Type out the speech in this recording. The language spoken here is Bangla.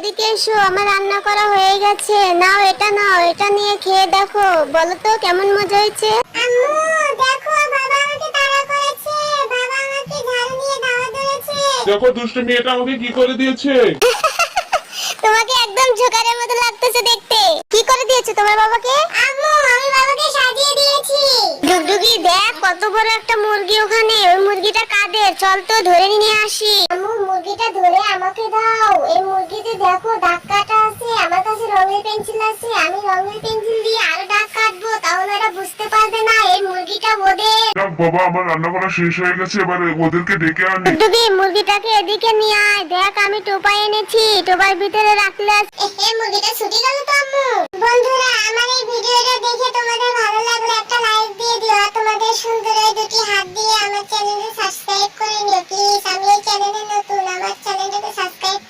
এদিকে এসো, আমার রান্না করা হয়ে গেছে। নাও, এটা নিয়ে খেয়ে দেখো, বলো তো কেমন মজা হয়েছে। আম্মু দেখো, বাবা আমাকে তাড়া করেছে, বাবা আমাকে ঝাড়ু নিয়ে দাওয়া ধরেছে। দেখো দুষ্টু মেয়েটা আমাকে কি করে দিয়েছে। তোমাকে একদম জোকারের মতো লাগতেছে দেখতে। কি করে দিয়েছো তোমার বাবাকে? আম্মু আমি বাবাকে সাজিয়ে দিয়েছি। ডুগডুগি দেখ, কত বড় একটা মুরগি ওখানে। ওই মুরগিটা কাদের? চল তো ধরে নিয়ে আসি। আম্মু মুরগিটা ধরে আমাকে দাও। এই মুরগিতে দেখো দাগ কাটা আছে, আমার কাছে রঙের পেন্সিল আছে, আমি রঙের পেন্সিল দিয়ে আরো দাগ কাটবো, তাহলে ওরা বুঝতে পারবে না এই মুরগিটা ওদের। দেখ বাবা, আমার রান্না করা শেষ হয়ে গেছে, এবার ওদেরকে ডেকে আনি। ডুগডুগি মুরগিটাকে এদিকে নিয়ে আয়। দেখ আমি টোপা এনেছি, টোপার ভিতরে রাখলে এই মুরগিটা ছুটি গেল তো আম্মু। বন্ধুরা আমার এই ভিডিওটা দেখে তোমাদের ভালো লাগলে একটা লাইক দিয়ে দিও, আর তোমাদের সুন্দর এই দুটি হাত দিয়ে আমার চ্যানেলটা সাবস্ক্রাইব করে নিও প্লিজ। আমি এই চ্যানেলে নতুন, আমার চ্যানেলটাকে সাবস্ক্রাইব